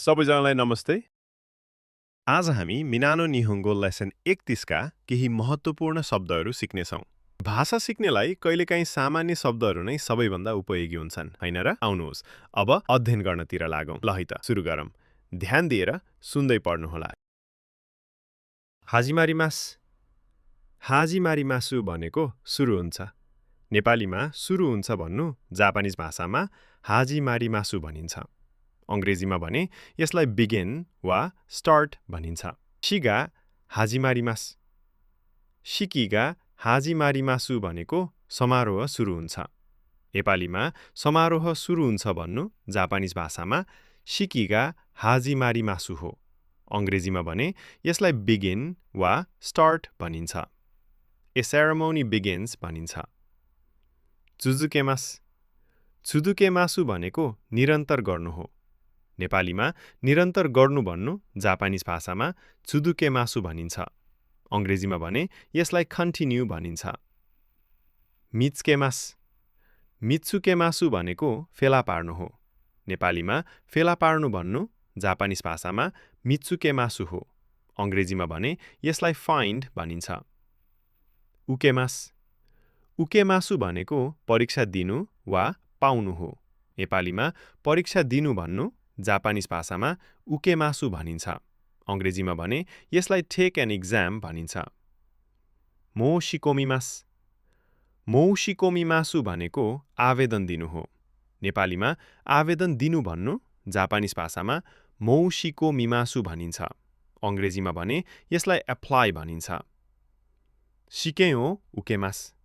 सबैजनालाई नमस्ते। आज हामी मिनानो निहोङ्गो लेसन 31 का केही महत्त्वपूर्ण शब्दहरू सिक्नेछौँ। भाषा सिक्नेलाई कहिलेकाहीँ सामान्य शब्दहरू नै सबैभन्दा उपयोगी हुन्छन्, हैन र? आउनुहोस्, अब अध्ययन गर्नतिर लागौँ। ल है त, सुरु गरौँ। ध्यान दिएर सुन्दै पढ्नुहोला। हाजिमारिमास। हाजिमारिमासु भनेको सुरु हुन्छ। नेपालीमा सुरु हुन्छ भन्नु जापानिज भाषामा हाजिमारिमासु भनिन्छ। अङ्ग्रेजीमा भने यसलाई बिगिन वा स्टार्ट भनिन्छ। शिगा हाजिमारिमास। शिकिगा हाजिमारिमासु भनेको समारोह सुरु हुन्छ। नेपालीमा समारोह सुरु हुन्छ भन्नु जापानिज भाषामा शिकिगा हाजिमारिमासु हो। अङ्ग्रेजीमा भने यसलाई बिगिन वा स्टार्ट भनिन्छ। ए सेरेमोनी बिगिन्स भनिन्छ। चुजुकेमास। चुजुकेमासु भनेको निरन्तर गर्नु हो। नेपालीमा निरन्तर गर्नु भन्नु जापानिज भाषामा चुदुकेमासु भनिन्छ। अङ्ग्रेजीमा भने यसलाई कन्टिन्यू भनिन्छ। मित्सुकेमास। मित्सुकेमासु भनेको फेला पार्नु हो। नेपालीमा फेला पार्नु भन्नु जापानिज भाषामा मित्सुकेमासु हो। अङ्ग्रेजीमा भने यसलाई फाइन्ड भनिन्छ। उकेमास। उकेमासु भनेको परीक्षा दिनु वा पाउनु हो। नेपालीमा परीक्षा दिनु भन्नु जापानिज भाषामा उकेमासु भनिन्छ। अङ्ग्रेजीमा भने यसलाई टेक एन एक्जाम भनिन्छ। मोशिकोमिमास। मोशिकोमिमासु भनेको आवेदन दिनु हो। नेपालीमा आवेदन दिनु भन्नु जापानिज भाषामा मोशिकोमिमासु भनिन्छ। अङ्ग्रेजीमा भने यसलाई एप्लाई भनिन्छ। सिकेन ओ उकेमास।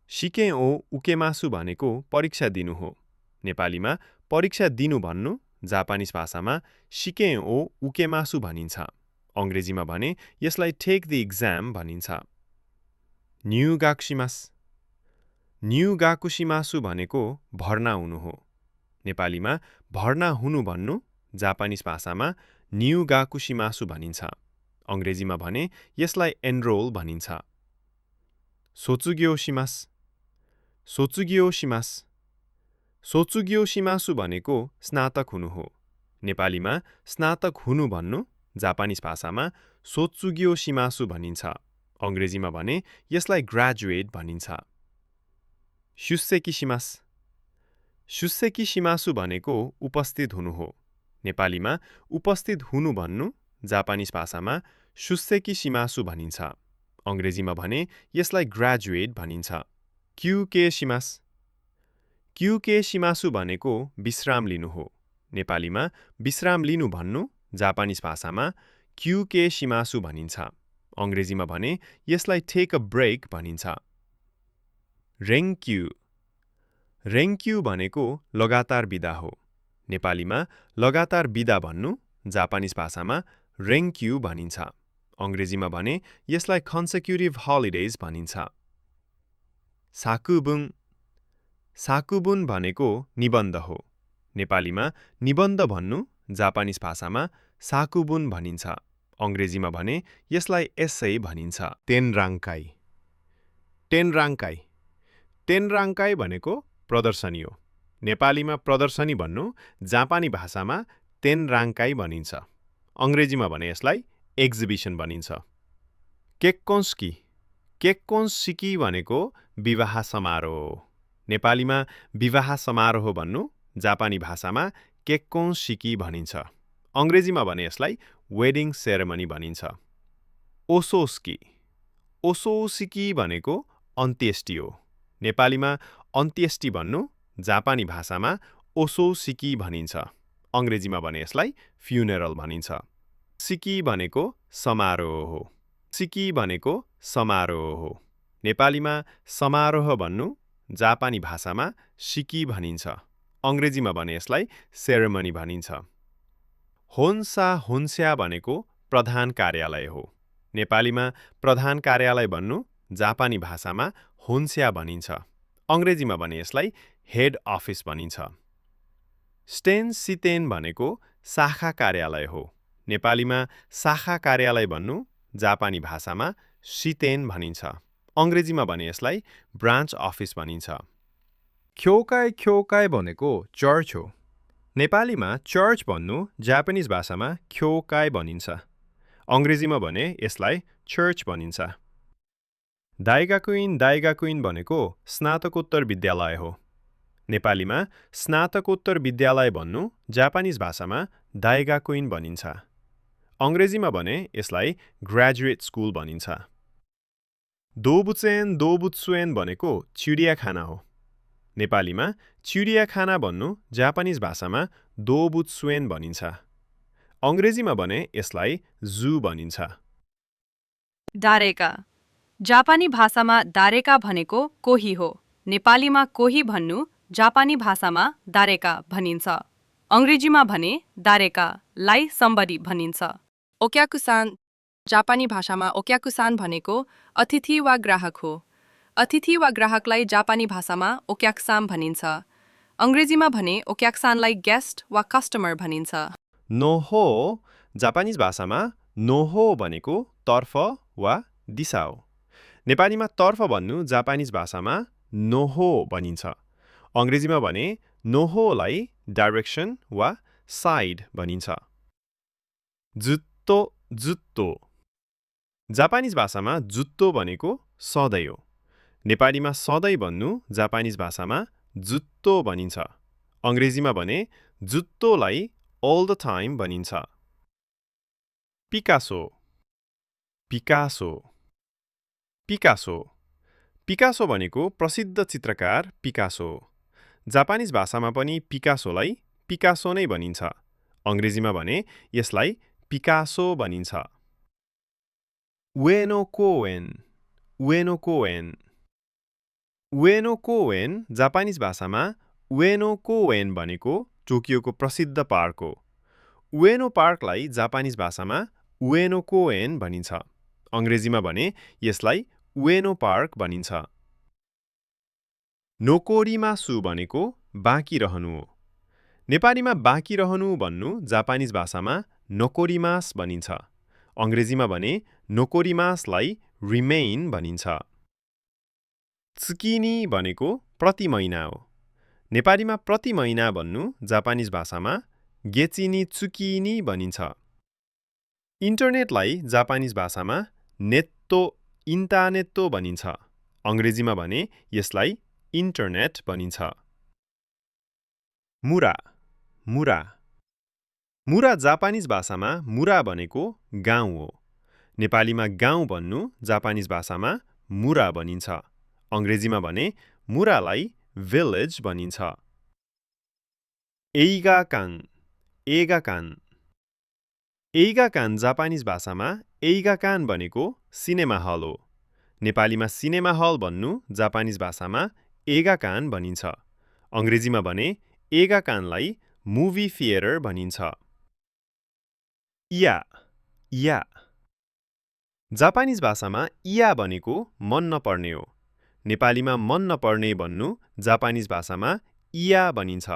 सिकेन ओ उकेमासु भनेको परीक्षा दिनु हो। नेपालीमा परीक्षा दिनु भन्नु जापानिज भाषामा सिकेन ओ उकेमासु भनिन्छ। अङ्ग्रेजीमा भने यसलाई टेक द एक्जाम भनिन्छ। न्युगाकुसिमास। न्युगाकुसिमासु भनेको भर्ना हुनु हो। नेपालीमा भर्ना हुनु भन्नु जापानिज भाषामा न्युगाकुसिमासु भनिन्छ। अङ्ग्रेजीमा भने यसलाई एनरोल भनिन्छ। सोचुग्योसिमास। सोचुग्योसिमास। सोचुग्योसिमासु भनेको स्नातक हुनु हो। नेपालीमा स्नातक हुनु भन्नु जापानिज भाषामा सोचुग्योसिमासु भनिन्छ। अङ्ग्रेजीमा भने यसलाई ग्रेजुएट भनिन्छ। शुसेकिसिमास। शुसेकिसिमासु भनेको उपस्थित हुनु हो। नेपालीमा उपस्थित हुनु भन्नु जापानिज भाषामा शुसेकिसिमासु भनिन्छ। अङ्ग्रेजीमा भने यसलाई ग्रेजुएट भनिन्छ। क्युकेसिमास। क्युकेसिमासु भनेको विश्राम लिनु हो। नेपालीमा विश्राम लिनु भन्नु जापानिज भाषामा क्युकेसिमासु भनिन्छ। अङ्ग्रेजीमा भने यसलाई टेक अ ब्रेक भनिन्छ। रेङ्क्यु। रेङ्क्यु भनेको लगातार बिदा हो। नेपालीमा लगातार बिदा भन्नु जापानिज भाषामा रेङ्क्यु भनिन्छ। अङ्ग्रेजीमा भने यसलाई कन्सेक्युटिभ हलिडेज भनिन्छ। साकुबुन। साकुबुन भनेको निबन्ध हो। नेपालीमा निबन्ध भन्नु जापानिज भाषामा साकुबुन भनिन्छ। अङ्ग्रेजीमा भने यसलाई एस्से भनिन्छ। तेनराङ्काई। तेनराङ्काई। तेनराङ्काई भनेको प्रदर्शनी हो। नेपालीमा प्रदर्शनी भन्नु जापानी भाषामा तेनराङ्काई भनिन्छ। अङ्ग्रेजीमा भने यसलाई एक्जिबिसन भनिन्छ। केक्कोन्स्की। केक्कोन्स्की भनेको विवाह समारोह हो। नेपालीमा विवाह समारोह भन्नु जापानी भाषामा केक्कोन्स्की भनिन्छ। अङ्ग्रेजीमा भने यसलाई वेडिङ सेरेमनी भनिन्छ। ओसोस्की। ओसोस्की भनेको अन्त्येष्टि हो। नेपालीमा अन्त्येष्टि भन्नु जापानी भाषामा ओसोस्की भनिन्छ। अङ्ग्रेजीमा भने यसलाई फ्युनेरल भनिन्छ। सिकी भनेको समारोह हो। सिकी भनेको समारोह हो। नेपालीमा समारोह भन्नु जापानी भाषामा सिकी भनिन्छ। अङ्ग्रेजीमा भने यसलाई सेरेमनी भनिन्छ। होन्सा होन्स्या भनेको प्रधान कार्यालय हो। नेपालीमा प्रधान कार्यालय भन्नु जापानी भाषामा होन्स्या भनिन्छ। अङ्ग्रेजीमा भने यसलाई हेड अफिस भनिन्छ। स्टेन सितेन भनेको शाखा कार्यालय हो। नेपालीमा शाखा कार्यालय भन्नु जापानी भाषामा सितेन भनिन्छ। अङ्ग्रेजीमा भने यसलाई ब्रान्च अफिस भनिन्छ। क्योकाई क्योकाई भनेको चर्च हो। नेपालीमा चर्च भन्नु जापानिज भाषामा क्योकाई भनिन्छ। अङ्ग्रेजीमा भने यसलाई चर्च भनिन्छ। दाइगाकुइन भनेको स्नातकोत्तर विद्यालय हो। नेपालीमा स्नातकोत्तर विद्यालय भन्नु जापानिज भाषामा दाइगाकुइन भनिन्छ। अङ्ग्रेजीमा भने यसलाई ग्रेजुएट स्कुल भनिन्छ। दोबुत्सुएन भनेको चिडियाखाना हो। नेपालीमा चिडियाखाना भन्नु जापानिज भाषामा दोबुत्सुएन भनिन्छ। अङ्ग्रेजीमा भने यसलाई जू भनिन्छ। दारेका जापानी भाषामा दारेका भनेको कोही हो। नेपालीमा कोही भन्नु जापानी भाषामा दारेका भनिन्छ। अङ्ग्रेजीमा भने दारेकालाई somebody भनिन्छ। ओक्याकुसान जापानी भाषामा ओक्याकुसान भनेको अतिथि वा ग्राहक हो। अतिथि वा ग्राहकलाई जापानी भाषामा ओक्याक्सान भनिन्छ। अङ्ग्रेजीमा भने ओक्याक्सानलाई गेस्ट वा कस्टमर भनिन्छ। नोहो जापानिज भाषामा नोहो भनेको तर्फ वा दिशा हो। नेपालीमा तर्फ भन्नु जापानिज भाषामा नोहो भनिन्छ। अङ्ग्रेजीमा भने नोहोलाई डाइरेक्सन वा साइड भनिन्छ। जुत्तो जापानिज भाषामा जुत्तो भनेको सधैँ हो। नेपालीमा सधैँ भन्नु जापानिज भाषामा जुत्तो भनिन्छ। अङ्ग्रेजीमा भने जुत्तोलाई all the time भनिन्छ। पिकासो भनेको प्रसिद्ध चित्रकार पिकासो। जापानिज भाषामा पनि पिकासोलाई पिकासो नै भनिन्छ। अङ्ग्रेजीमा भने यसलाई पिकासो भनिन्छ। उएनो कोएन जापानिज भाषामा उएनो कोएन भनेको टोकियोको प्रसिद्ध पार्क हो। उएनो पार्कलाई जापानिज भाषामा उएनो कोएन भनिन्छ। अङ्ग्रेजीमा भने यसलाई उएनो पार्क भनिन्छ। नोकोरिमासु भनेको बाँकी रहनु हो। नेपालीमा बाँकी रहनु भन्नु जापानिज भाषामा नोकोरिमास भनिन्छ। अङ्ग्रेजीमा भने नोकोरिमासलाई रिमेइन भनिन्छ। त्सुकिनी भनेको प्रति महिना हो। नेपालीमा प्रति महिना भन्नु जापानिज भाषामा गेचिनी त्सुकिनी भनिन्छ। इन्टरनेटलाई जापानिज भाषामा इन्टानेट्टो भनिन्छ। अङ्ग्रेजीमा भने यसलाई इन्टरनेट भनिन्छ। मुरा जापानिज भाषामा मुरा भनेको गाउँ हो। नेपालीमा गाउँ भन्नु जापानिज भाषामा मुरा भनिन्छ। अङ्ग्रेजीमा भने मुरालाई भिलेज भनिन्छ। एइगाकान जापानिज भाषामा एइगाकान भनेको सिनेमा हल हो। नेपालीमा सिनेमा हल भन्नु जापानिज भाषामा एगाकान भनिन्छ। अङ्ग्रेजीमा भने एगाकानलाई मुभी थिएटर भनिन्छ। इया जापानिज भाषामा इया भनेको मन नपर्ने हो। नेपालीमा मन नपर्ने भन्नु जापानिज भाषामा इया भनिन्छ।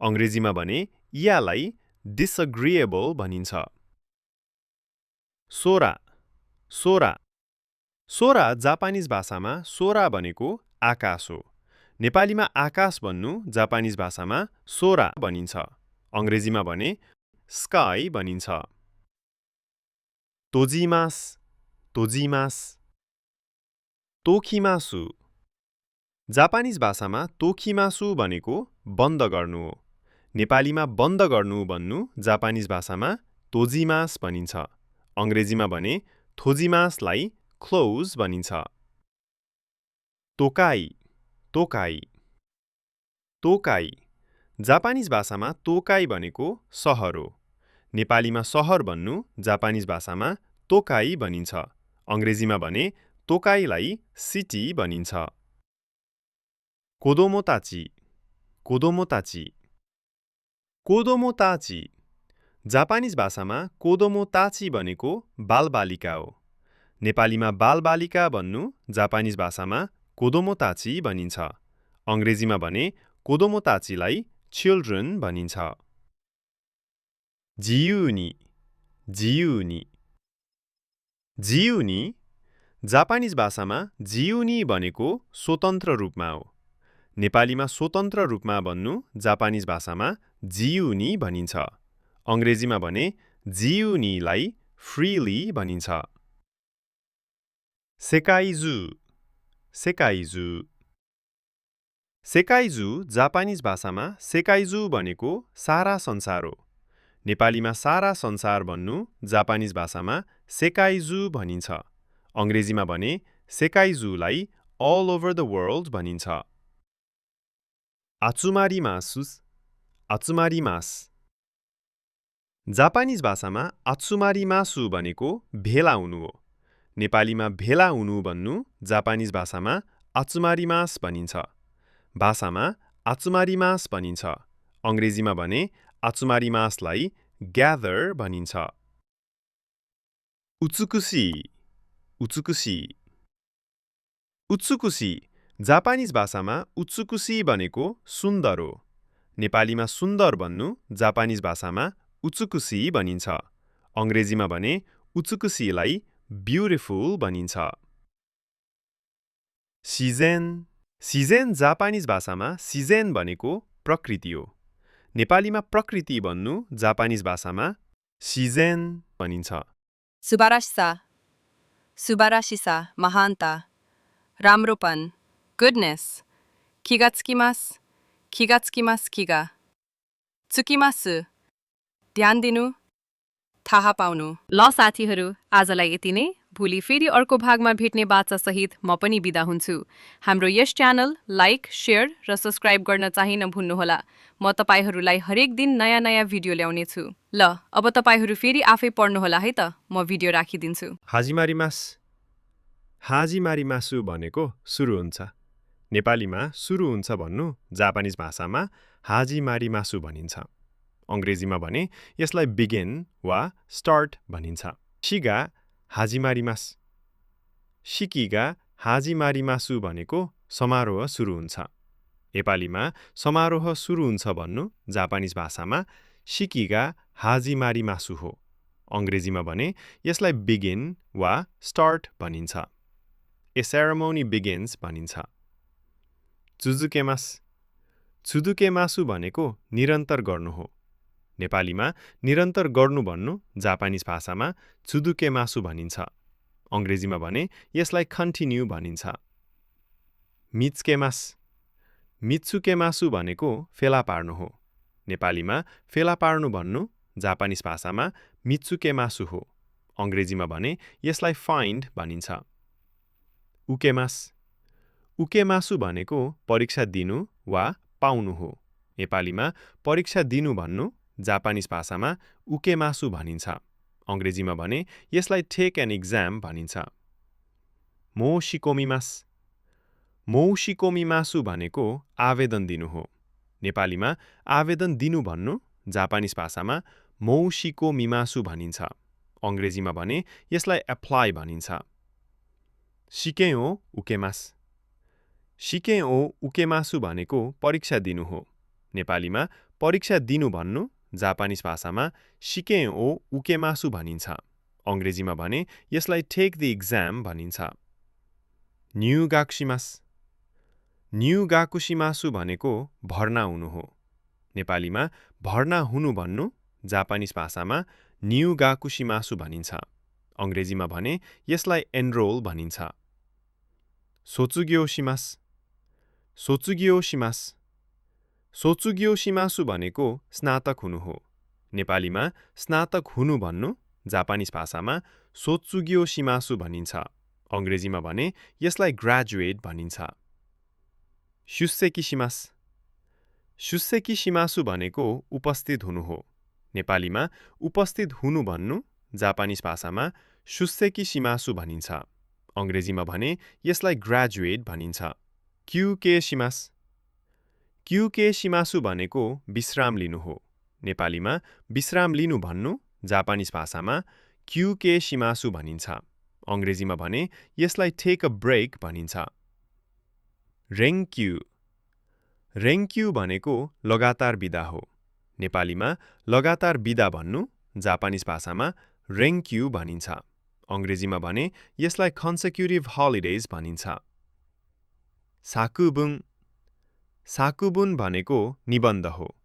अङ्ग्रेजीमा भने इयालाई डिसएग्रिएबल भनिन्छ। सोरा जापानिज भाषामा सोरा भनेको आकाश हो। नेपालीमा आकाश भन्नु जापानिज भाषामा सोरा भनिन्छ। अङ्ग्रेजीमा भने स्काई भनिन्छ। तोकिमासु जापानिज भाषामा तोकिमासु भनेको बन्द गर्नु हो। नेपालीमा बन्द गर्नु भन्नु जापानिज भाषामा तोजिमास भनिन्छ। अङ्ग्रेजीमा भने थोजिमासलाई क्लोज भनिन्छ। तोकाई जापानिज भाषामा तोकाई भनेको सहर हो। नेपालीमा सहर भन्नु जापानिज भाषामा तोकाई भनिन्छ। अङ्ग्रेजीमा भने तोकाईलाई सिटी भनिन्छ। कोदोमोताची जापानिज भाषामा कोदोमोताची भनेको बालबालिका हो। नेपालीमा बालबालिका भन्नु जापानिज भाषामा कोदोमोताची भनिन्छ। अङ्ग्रेजीमा भने कोदोमोताचीलाई चिल्ड्रन भनिन्छ। जियुनी जापानिज भाषामा जियुनी भनेको स्वतन्त्र रूपमा हो। नेपालीमा स्वतन्त्र रूपमा भन्नु जापानिज भाषामा जियु नि भनिन्छ। अङ्ग्रेजीमा भने जियु निलाई फ्रीली भनिन्छ। सेकाइजु सेकाइजु सेकाइजु जापानिज भाषामा सेकाइजु भनेको सारा संसार हो। नेपालीमा सारा संसार भन्नु जापानिज भाषामा सेकाइजु भनिन्छ। अङ्ग्रेजीमा भने सेकाइजुलाई all over the world भनिन्छ। आत्सुमारिमासु आत्सुमारिमास जापानिज भाषामा आत्सुमारिमासु भनेको भेला हुनु हो। नेपालीमा भेला हुनु भन्नु जापानिज भाषामा आत्सुमारिमास भनिन्छ। भाषामा आत्सुमारिमास भनिन्छ। अङ्ग्रेजीमा भने आत्सुमारिमासलाई ग्यादर भनिन्छ। उत्सुकुसी उत्सुकुसी उत्सुकुसी जापानिज भाषामा उत्सुकुसी भनेको सुन्दर हो। नेपालीमा सुन्दर भन्नु जापानिज भाषामा उत्सुकुसी भनिन्छ। अङ्ग्रेजीमा भने उत्सुकुसीलाई ब्युटिफुल भनिन्छ। सिजेन सिजेन जापानिज भाषामा सिजेन भनेको प्रकृति हो। नेपालीमा प्रकृति भन्नु जापानिज भाषामा सिजेन भनिन्छ। सुबारासिसा सुबारासिसा महानता राम्रोपन गुडनेस खिगात्सुकिमास खिगात्सुकिमास खिगा tsukimasa ध्यान दिनु थाहा पाउनु। ल साथीहरू, आजलाई यति नै। भोलि फेरि अर्को भागमा भेट्ने बाचा सहित म पनि बिदा हुन्छु। हाम्रो यस च्यानल लाइक, शेयर र सब्स्क्राइब गर्न चाहिँ नभुल्नुहोला। म तपाईहरूलाई हरेक दिन नयाँ नयाँ भिडियो ल्याउने छु। ल अब तपाईहरू फेरि आफै पढ्नुहोला है त, म भिडियो राखिदिन्छु। हाजिमारिमास हाजिमारिमासु भनेको सुरु हुन्छ। नेपालीमा सुरु हुन्छ भन्नु जापानिज भाषामा हाजिमारिमासु भनिन्छ। अङ्ग्रेजीमा भने यसलाई बिगिन वा स्टार्ट भनिन्छ। शिगा हाजिमारिमास शिकिगा हाजिमारिमासु भनेको समारोह सुरु हुन्छ। नेपालीमा समारोह सुरु हुन्छ भन्नु जापानिज भाषामा शिकिगा हाजिमारिमासु हो। अङ्ग्रेजीमा भने यसलाई बिगिन वा स्टार्ट भनिन्छ। ए सेरेमोनी बिगिन्स भनिन्छ। चुजुकेमास चुजुकेमासु भनेको निरन्तर गर्नु हो। नेपालीमा निरन्तर गर्नु भन्नु जापानिज भाषामा चुजुकेमासु भनिन्छ। अङ्ग्रेजीमा भने यसलाई कन्टिन्यू भनिन्छ। मित्सुकेमास मित्सुकेमासु भनेको फेला पार्नु हो। नेपालीमा फेला पार्नु भन्नु जापानिज भाषामा मित्सुकेमासु हो। अङ्ग्रेजीमा भने यसलाई फाइन्ड भनिन्छ। उकेमास उकेमासु भनेको परीक्षा दिनु वा पाउनु हो। नेपालीमा परीक्षा दिनु भन्नु जापानिज भाषामा उकेमासु भनिन्छ। अङ्ग्रेजीमा भने यसलाई टेक एन एक्जाम भनिन्छ। मोशिकोमिमास मोशिकोमिमासु भनेको आवेदन दिनु हो। नेपालीमा आवेदन दिनु भन्नु जापानिज भाषामा मोशिकोमिमासु भनिन्छ। अङ्ग्रेजीमा भने यसलाई एप्लाई भनिन्छ। शिकेओ उकेमास शिकेओ उकेमासु भनेको परीक्षा दिनु हो। नेपालीमा परीक्षा दिनु भन्नु जापानिज भाषामा शिकेओ उकेमासु भनिन्छ। अङ्ग्रेजीमा भने यसलाई टेक द एक्जाम भनिन्छ। न्युगाकुसिमास न्युगाकुसिमासु भनेको भर्ना हुनु हो। नेपालीमा भर्ना हुनु भन्नु जापानिज भाषामा न्युगाकुसिमासु भनिन्छ। अङ्ग्रेजीमा भने यसलाई एनरोल भनिन्छ। सोचुग्योसिमास सोचुग्योसिमास सोचुग्योसिमासु भनेको स्नातक हुनु हो। नेपालीमा स्नातक हुनु भन्नु जापानिज भाषामा सोचुग्योसिमासु भनिन्छ। अङ्ग्रेजीमा भने यसलाई ग्रेजुएट भनिन्छ। शुसेकिसिमास शुसेकिसिमासु भनेको उपस्थित हुनु हो। नेपालीमा उपस्थित हुनु भन्नु जापानिज भाषामा शुसेकिसिमासु भनिन्छ। अङ्ग्रेजीमा भने यसलाई ग्रेजुएट भनिन्छ। क्युकेसिमास क्युकेसिमासु भनेको विश्राम लिनु हो। नेपालीमा विश्राम लिनु भन्नु जापानिज भाषामा क्युकेसिमासु भनिन्छ। अङ्ग्रेजीमा भने यसलाई टेक अ ब्रेक भनिन्छ। रेङ्क्यु रेङ्क्यु भनेको लगातार बिदा हो। नेपालीमा लगातार बिदा भन्नु जापानिज भाषामा रेङ्क्यु भनिन्छ। अङ्ग्रेजीमा भने यसलाई कन्सेक्युटिभ हलिडेज भनिन्छ। साकुबुङ साकुबुन भनेको निबन्ध हो।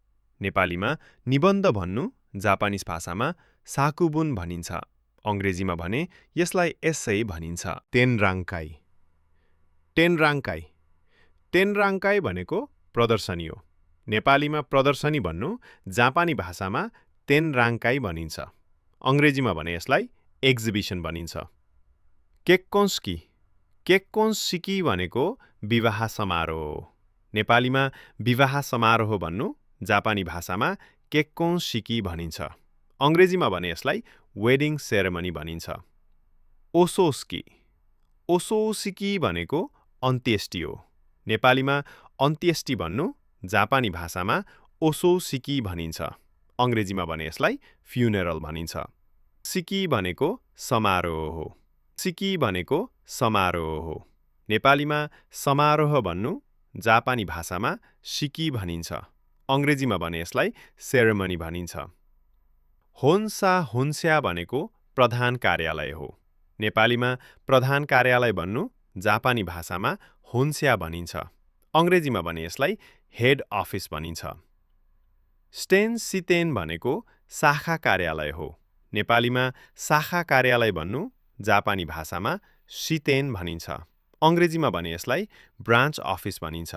नेपालीमा निबन्ध भन्नु जापानिज भाषामा साकुबुन भनिन्छ। अङ्ग्रेजीमा भने यसलाई एस्से भनिन्छ। तेनराङ्काई तेनराङ्काई तेनराङ्काई भनेको प्रदर्शनी हो। नेपालीमा प्रदर्शनी भन्नु जापानी भाषामा तेनराङ्काई भनिन्छ। अङ्ग्रेजीमा भने यसलाई एक्जिबिसन भनिन्छ। केक्कोन्स्की केक्कोन्सिकी भनेको विवाह समारोह हो। नेपालीमा विवाह समारोह भन्नु जापानी भाषामा केक्कोन्सिकी भनिन्छ। अङ्ग्रेजीमा भने यसलाई वेडिङ सेरेमनी भनिन्छ। ओसोस्की ओसोसिकी भनेको अन्त्येष्टि हो। नेपालीमा अन्त्येष्टि भन्नु जापानी भाषामा ओसोसिकी भनिन्छ। अङ्ग्रेजीमा भने यसलाई फ्युनेरल भनिन्छ। सिकी भनेको समारोह हो। सिकी भनेको समारोह हो। नेपालीमा समारोह भन्नु जापानी भाषामा सिकी भनिन्छ। अङ्ग्रेजीमा भने यसलाई सेरेमनी भनिन्छ। होन्सा होन्स्या भनेको प्रधान कार्यालय हो। नेपालीमा प्रधान कार्यालय भन्नु जापानी भाषामा होन्स्या भनिन्छ। अङ्ग्रेजीमा भने यसलाई हेड अफिस भनिन्छ। स्टेन सितेन भनेको शाखा कार्यालय हो। नेपालीमा शाखा कार्यालय भन्नु जापानी भाषामा सितेन भनिन्छ। अङ्ग्रेजीमा भने यसलाई ब्रान्च अफिस भनिन्छ।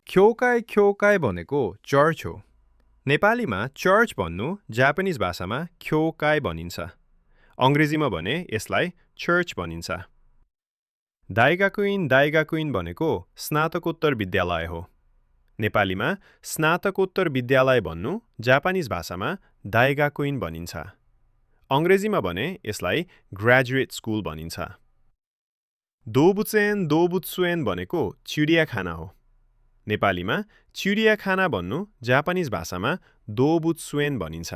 ख्योकाई ख्योकाई भनेको चर्च हो। नेपालीमा चर्च भन्नु जापानिज भाषामा ख्योकाई भनिन्छ। अङ्ग्रेजीमा भने यसलाई चर्च भनिन्छ। दाइगाकुइन दाइगाकुइन भनेको स्नातकोत्तर विद्यालय हो। नेपालीमा स्नातकोत्तर विद्यालय भन्नु जापानिज भाषामा दाइगाकुइन भनिन्छ। अङ्ग्रेजीमा भने यसलाई ग्रेजुएट स्कुल भनिन्छ। दोबुचेन दोबुत्सुएन भनेको चिडियाखाना हो। नेपालीमा चिडियाखाना भन्नु जापानिज भाषामा दोबुत्सुएन भनिन्छ।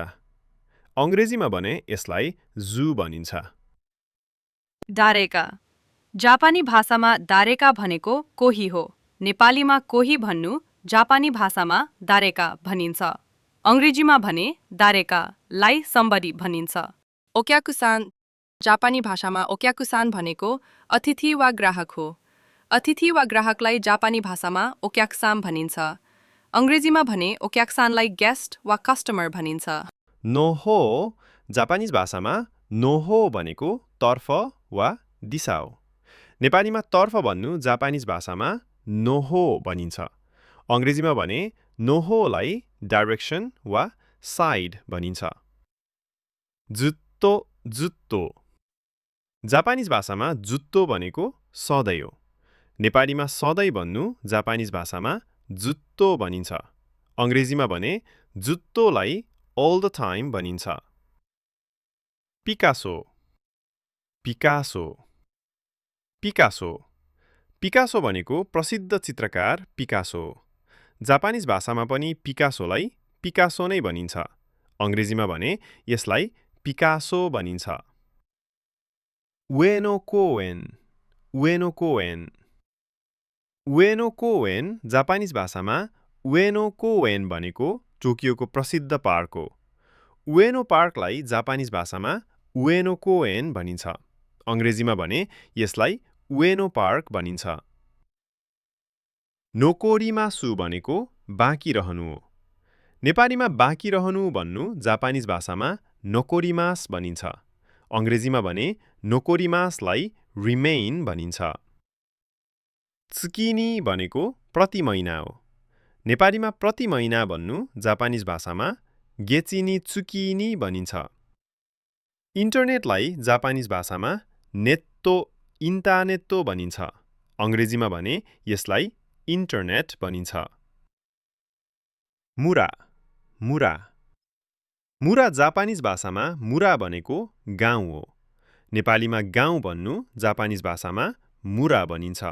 अङ्ग्रेजीमा भने यसलाई जू भनिन्छ। दारेका जापानी भाषामा दारेका भनेको कोही हो। नेपालीमा कोही भन्नु जापानी भाषामा दारेका भनिन्छ। अङ्ग्रेजीमा भने दारेकालाई सम्बडी भनिन्छ। ओक्याकुसान जापानी भाषामा ओक्याकुसान भनेको अतिथि वा ग्राहक हो। अतिथि वा ग्राहकलाई जापानी भाषामा ओक्याक्सान भनिन्छ। अङ्ग्रेजीमा भने ओक्याक्सानलाई गेस्ट वा कस्टमर भनिन्छ। नोहो जापानिज भाषामा नोहो भनेको तर्फ वा दिशा हो। नेपालीमा तर्फ भन्नु जापानिज भाषामा नोहो भनिन्छ। अङ्ग्रेजीमा भने नोहोलाई डाइरेक्सन वा साइड भनिन्छ। जुत्तो जुत्तो जापानिज भाषामा जुत्तो भनेको सधैँ हो। नेपालीमा सधैँ भन्नु जापानिज भाषामा जुत्तो भनिन्छ। अङ्ग्रेजीमा भने जुत्तोलाई all the time भनिन्छ। पिकासो पिकासो पिकासो पिकासो भनेको प्रसिद्ध चित्रकार पिकासो। जापानिज भाषामा पनि पिकासोलाई पिकासो नै भनिन्छ। अङ्ग्रेजीमा भने यसलाई पिकासो भनिन्छ। उएनो कोएन उएनो कोएन उएनो कोएन जापानिज भाषामा उएनो कोएन भनेको टोकियोको प्रसिद्ध पार्क हो। उएनो पार्कलाई जापानिज भाषामा उएनो कोएन भनिन्छ। अङ्ग्रेजीमा भने यसलाई उएनो पार्क भनिन्छ। नोकोरिमासु भनेको बाँकी रहनु हो। नेपालीमा बाँकी रहनु भन्नु जापानिज भाषामा नोकोरिमास भनिन्छ। अङ्ग्रेजीमा भने नोकोरिमासलाई रिमेइन भनिन्छ। त्सुकिनी भनेको प्रति महिना हो। नेपालीमा प्रति महिना भन्नु जापानिज भाषामा गेचिनी त्सुकिनी भनिन्छ। इन्टरनेटलाई जापानिज भाषामा नेत्तो इन्टानेत्तो भनिन्छ। अङ्ग्रेजीमा भने यसलाई इन्टरनेट भनिन्छ। मुरा मुरा मुरा जापानिज भाषामा मुरा भनेको गाउँ हो। नेपालीमा गाउँ भन्नु जापानिज भाषामा मुरा भनिन्छ।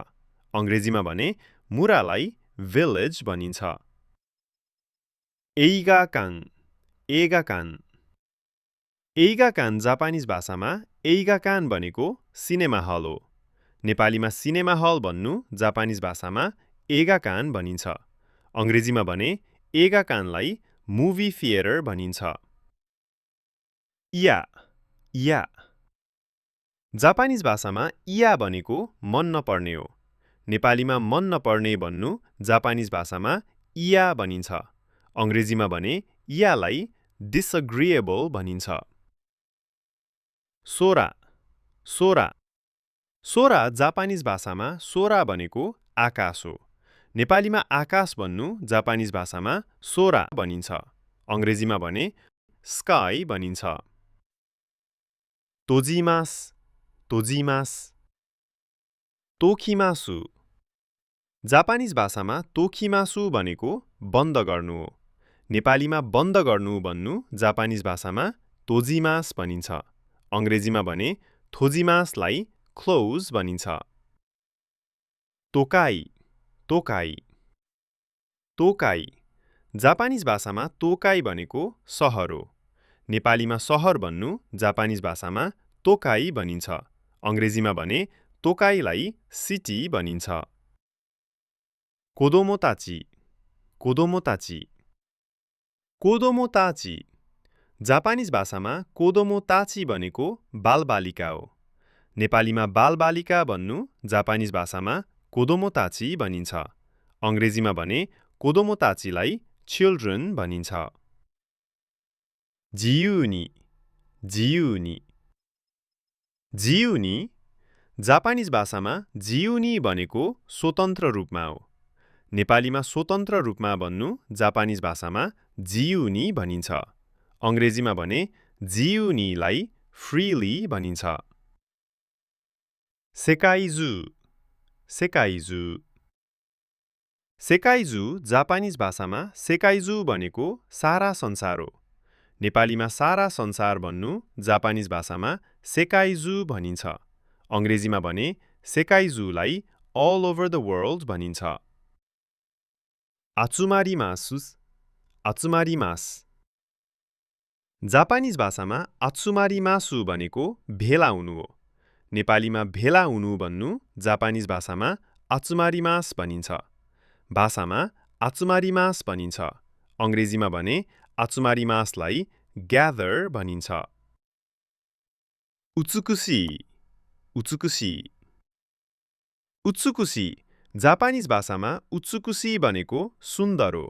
अङ्ग्रेजीमा भने मुरालाई भिलेज भनिन्छ। एइगाकान एइगाकान एइगाकान जापानिज भाषामा एइगाकान भनेको सिनेमा हल हो। नेपालीमा सिनेमा हल भन्नु जापानिज भाषामा एगाकान भनिन्छ। अङ्ग्रेजीमा भने एगाकानलाई मुभी थिएटर भनिन्छ। इया इया जापानिज भाषामा इया भनेको मन नपर्ने हो। नेपालीमा मन नपर्ने भन्नु जापानिज भाषामा इया भनिन्छ। अङ्ग्रेजीमा भने इयालाई डिसएग्रिएबल भनिन्छ। सोरा सोरा सोरा जापानिज भाषामा सोरा भनेको आकाश हो। नेपालीमा आकाश भन्नु जापानिज भाषामा सोरा भनिन्छ। अङ्ग्रेजीमा भने स्काई भनिन्छ। तोजिमास तोजिमास तोकिमासु जापानिज भाषामा तोकिमासु भनेको बन्द गर्नु हो। नेपालीमा बन्द गर्नु भन्नु जापानिज भाषामा तोजिमास भनिन्छ। अङ्ग्रेजीमा भने थोजिमासलाई क्लोज भनिन्छ। तोकाई तोकाई तोकाई जापानिज भाषामा तोकाई भनेको सहर हो। नेपालीमा सहर भन्नु जापानिज भाषामा तोकाई भनिन्छ। अङ्ग्रेजीमा भने तोकाईलाई सिटी भनिन्छ। कोदोमोताची कोदोमोताची कोदोमोताची जापानिज भाषामा कोदोमोताची भनेको बालबालिका हो। नेपालीमा बालबालिका भन्नु जापानिज भाषामा कोदोमोताची भनिन्छ। अङ्ग्रेजीमा भने कोदोमोताचीलाई चिल्ड्रन भनिन्छ। जियुनी जियुनी जियुनी जापानिज भाषामा जियुनी भनेको स्वतन्त्र रूपमा हो। नेपालीमा स्वतन्त्र रूपमा भन्नु जापानिज भाषामा जियुनी भनिन्छ। अङ्ग्रेजीमा भने जियुनीलाई फ्रीली भनिन्छ। सेकाइजु सेकाइजु सेकाइजु जापानिज भाषामा सेकाइजु भनेको सारा संसार हो। नेपालीमा सारा संसार भन्नु जापानिज भाषामा सेकाइजु भनिन्छ। अङ्ग्रेजीमा भने सेकाइजुलाई all over the world भनिन्छ। आत्सुमारिमासुस आत्सुमारिमास जापानिज भाषामा आत्सुमारिमासु भनेको भेला हुनु हो। नेपालीमा भेला हुनु भन्नु जापानिज भाषामा आत्सुमारिमास भनिन्छ। भाषामा आत्सुमारिमास भनिन्छ। अङ्ग्रेजीमा भने आत्सुमारिमासलाई ग्यादर भनिन्छ। उत्सुकुसी उत्सुकुसी उत्सुकुसी जापानिज भाषामा उत्सुकुसी भनेको सुन्दर हो।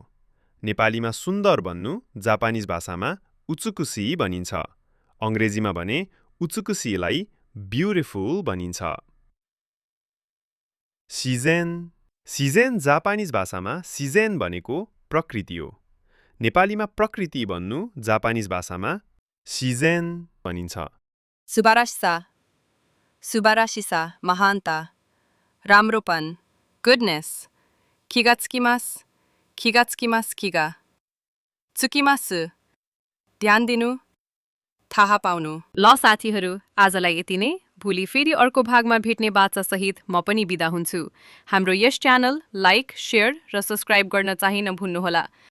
नेपालीमा सुन्दर भन्नु जापानिज भाषामा उत्सुकुसी भनिन्छ। अङ्ग्रेजीमा भने उत्सुकुसीलाई ब्युटिफुल भनिन्छ। सिजेन सिजेन जापानिज भाषामा सिजेन भनेको प्रकृति हो। नेपालीमा प्रकृति भन्नु जापानिज भाषामा सिजेन भनिन्छ। सुबारासिसा सुबारासिसा महानता राम्रोपन गुडनेस खिगात्सुकिमास खिगात्सुकिमास खिगा चुकिमासु ध्यान दिनु थाहा पाउनु। ल साथीहरू, आजलाई यति नै। भोलि फेरि अर्को भागमा भेट्ने बाचासहित म पनि बिदा हुन्छु। हाम्रो यस च्यानल लाइक, शेयर र सब्स्क्राइब गर्न चाहिँ नभुल्नुहोला।